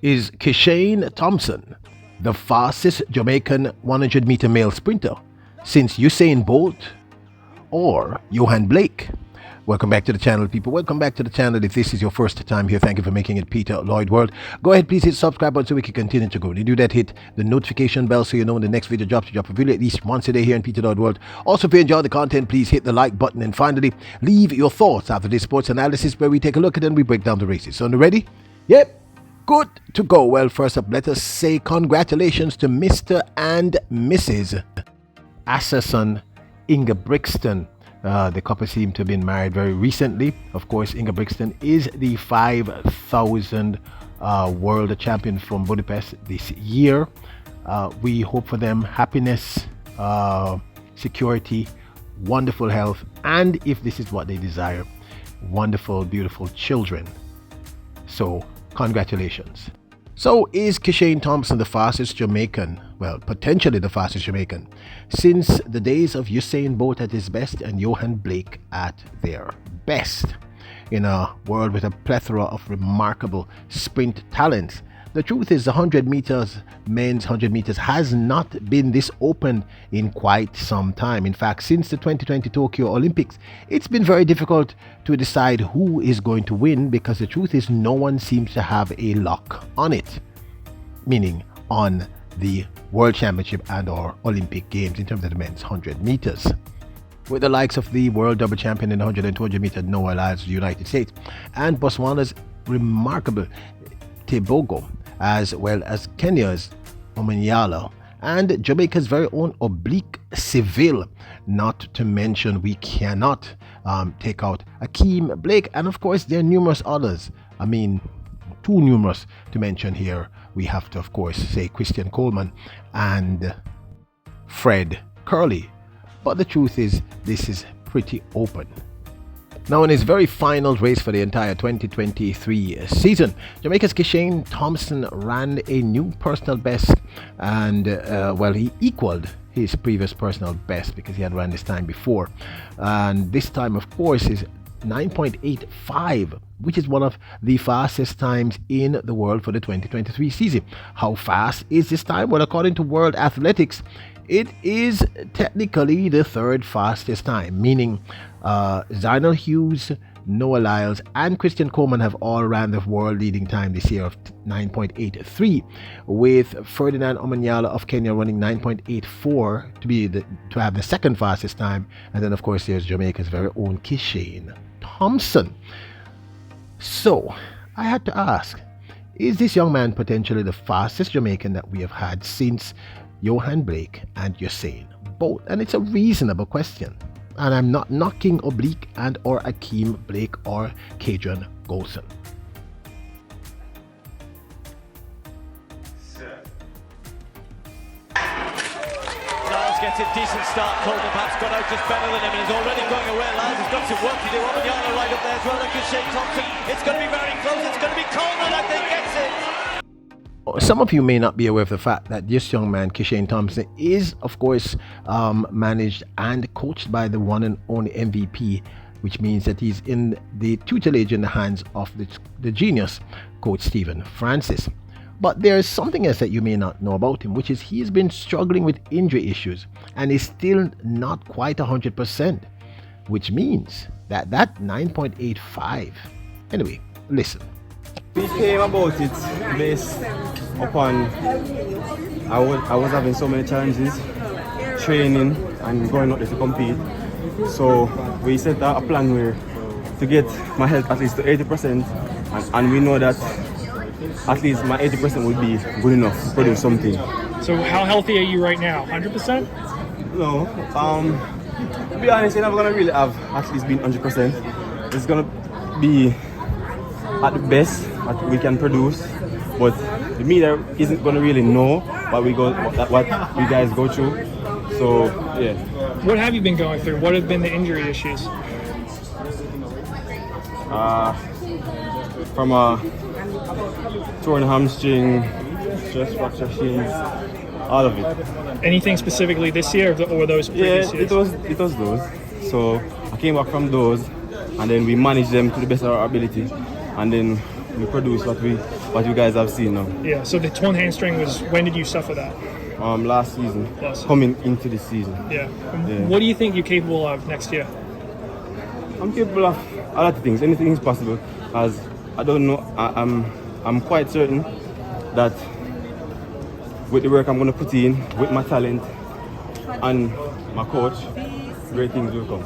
Is Kishane Thompson the fastest Jamaican 100-meter male sprinter since Usain Bolt or Yohan Blake? Welcome back to the channel, people. Welcome back to the channel. If this is your first time here, thank you for making it Peter Lloyd World. Go ahead, please hit subscribe button so we can continue to grow. When you do that, hit the notification bell so you know when the next video drops. You drop a video at least once a day here in Peter Lloyd World. Also, if you enjoy the content, please hit the like button. And finally, leave your thoughts after this sports analysis where we take a look at it and we break down the races. So, ready? Yep. Good to go. Well, first up, let us say congratulations to Mr. and Mrs. Assassin Inga Brixton. The couple seem to have been married very recently. Of course, Inga Brixton is the 5,000 world champion from Budapest this year. We hope for them happiness, security, wonderful health, and if this is what they desire, wonderful, beautiful children. So, congratulations. So, is Kishane Thompson the fastest Jamaican? Well, potentially the fastest Jamaican since the days of Usain Bolt at his best and Yohan Blake at their best. In a world with a plethora of remarkable sprint talents, the truth is the 100 meters, men's 100 meters has not been this open in quite some time. In fact, since the 2020 Tokyo Olympics, it's been very difficult to decide who is going to win because the truth is no one seems to have a lock on it, meaning on the World Championship and or Olympic Games in terms of the men's 100 meters. With the likes of the world double champion in 100 and 200 meters, Noah Lyles of the United States, and Botswana's remarkable Tebogo, as well as Kenya's Omanyala, and Jamaica's very own Oblique Civil, not to mention we cannot take out Akeem Blake, and of course there are numerous others. I mean, too numerous to mention here. We have to, of course, say Christian Coleman and Fred Curley. But the truth is, this is pretty open. Now, in his very final race for the entire 2023 season, Jamaica's Kishane Thompson ran a new personal best, and well, he equaled his previous personal best because he had run this time before. And this time, of course, is 9.85, which is one of the fastest times in the world for the 2023 season. How fast is this time? Well, according to World Athletics, it is technically the third fastest time, meaning Zynel Hughes, Noah Lyles, and Christian Coleman have all ran the world leading time this year of 9.83, with Ferdinand Omanyala of Kenya running 9.84 to have the second fastest time. And then, of course, there's Jamaica's very own Kishane Thompson. So, I had to ask, is this young man potentially the fastest Jamaican that we have had since Yohan Blake and Usain Bolt? And it's a reasonable question. And I'm not knocking Oblique and or Akeem Blake or Kadrian Golson. Lyles gets a decent start. Coleman perhaps got out just better than him and he's already going away. Lyles has got some work to do. Omanyala right up there as well. And Kishane Thompson. It's going to be very close. It's going to be Coleman, I think, gets it. Some of you may not be aware of the fact that this young man, Kishane Thompson, is, of course, managed and coached by the one and only MVP, which means that he's in the tutelage in the hands of the genius, Coach Stephen Francis. But there is something else that you may not know about him, which is he has been struggling with injury issues and is still not quite 100%, which means that 9.85. Anyway, listen. We came about it based upon I was having so many challenges training and going out there to compete. So we set a plan where to get my health at least to 80%, and we know that at least my 80% would be good enough to produce something. So how healthy are you right now? 100%? No, to be honest, you're never gonna really have at least been 100%. It's gonna be at the best that we can produce, but the media isn't going to really know what you guys go through. So yeah. What have you been going through? What have been the injury issues? From a torn hamstring, stress fracture shins, all of it. Anything specifically this year, or were those previous years? It was those. So I came back from those, and then we managed them to the best of our ability, and then we produced what we what you guys have seen now. Yeah. So the torn hamstring was, when did you suffer that? Last season, Last coming into the season. Yeah. Yeah. What do you think you're capable of next year? I'm capable of a lot of things. Anything is possible. As I don't know, I'm quite certain that with the work I'm going to put in, with my talent and my coach, great things will come.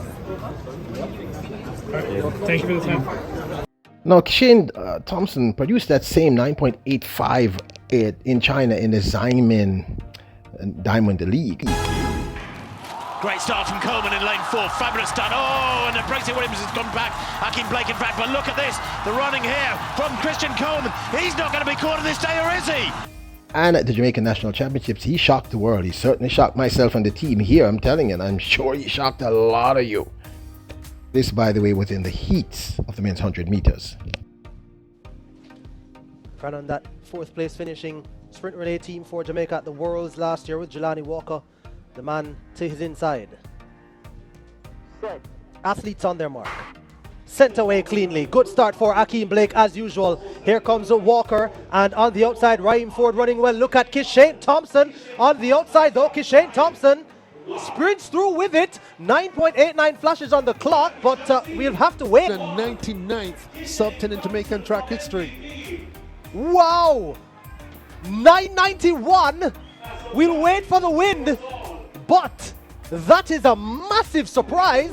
All right. Well, thank you for the time. Now, Kishane Thompson produced that same 9.85 in China in the Xiamen Diamond League. Great start from Coleman in lane 4. Fabulous start. Oh, and Bracey Williams has gone back. Hakeem Blake, in fact. But look at this. The running here from Christian Coleman. He's not going to be caught on this day, or is he? And at the Jamaican National Championships, he shocked the world. He certainly shocked myself and the team here, I'm telling you. And I'm sure he shocked a lot of you. This, by the way, was in the heats of the men's 100 meters. Ran on that 4th place finishing sprint relay team for Jamaica at the Worlds last year with Jelani Walker, the man to his inside. Athletes on their mark. Sent away cleanly. Good start for Hakeem Blake as usual. Here comes Walker, and on the outside, Ryan Ford running well. Look at Kishane Thompson on the outside though. Kishane Thompson sprints through with it. 9.89 flashes on the clock, but we'll have to wait. The 99th sub-10 in Jamaican track history. Wow! 991. We'll wait for the wind, but that is a massive surprise.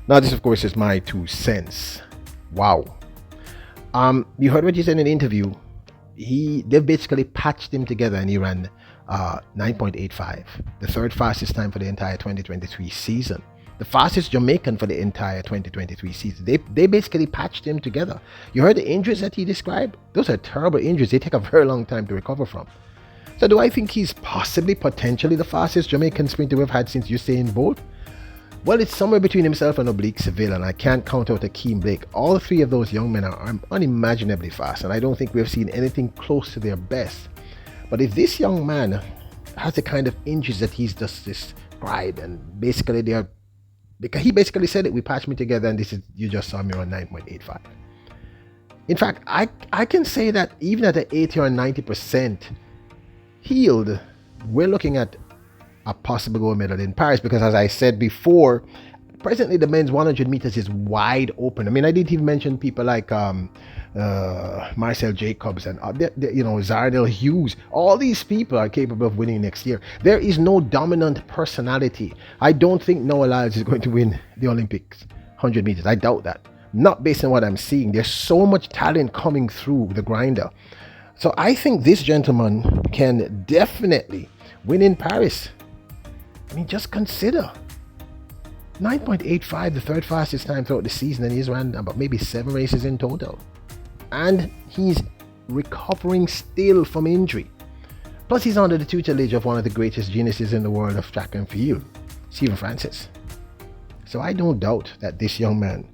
Now, this, of course, is my 2 cents. Wow. You heard what he said in the interview. They basically patched him together and he ran 9.85, the 3rd fastest time for the entire 2023 season. The fastest Jamaican for the entire 2023 season. They basically patched him together. You heard the injuries that he described? Those are terrible injuries. They take a very long time to recover from. So do I think he's potentially the fastest Jamaican sprinter we've had since Usain Bolt? Well, it's somewhere between himself and Oblique Seville, and I can't count out Hakeem Blake. All 3 of those young men are unimaginably fast, and I don't think we've seen anything close to their best. But if this young man has the kind of injuries that he's just described, and basically because he basically said it, we patched me together, and you just saw me on 9.85. In fact, I can say that even at the 80 or 90% healed, we're looking at a possible gold medal in Paris, because as I said before, presently the men's 100 meters is wide open. I mean, I didn't even mention people like Marcel Jacobs and Zardel Hughes. All these people are capable of winning next year. There is no dominant personality. I don't think Noah Lyles is going to win the Olympics 100 meters. I doubt that. Not based on what I'm seeing. There's so much talent coming through the grinder. So I think this gentleman can definitely win in Paris. I mean, just consider 9.85, the 3rd fastest time throughout the season, and he's ran about maybe 7 races in total. And he's recovering still from injury. Plus, he's under the tutelage of one of the greatest geniuses in the world of track and field, Stephen Francis. So I don't doubt that this young man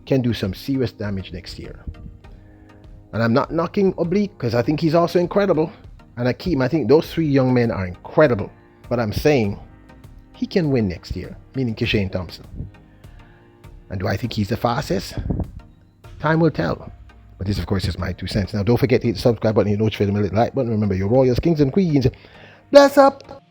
can do some serious damage next year. And I'm not knocking Oblique, because I think he's also incredible. And Hakeem, I think those 3 young men are incredible. But I'm saying he can win next year, meaning Kishane Thompson. And do I think he's the fastest? Time will tell. But this, of course, is my 2 cents. Now, don't forget to hit the subscribe button, your notification bell, like button. Remember, your royals, kings, and queens. Bless up!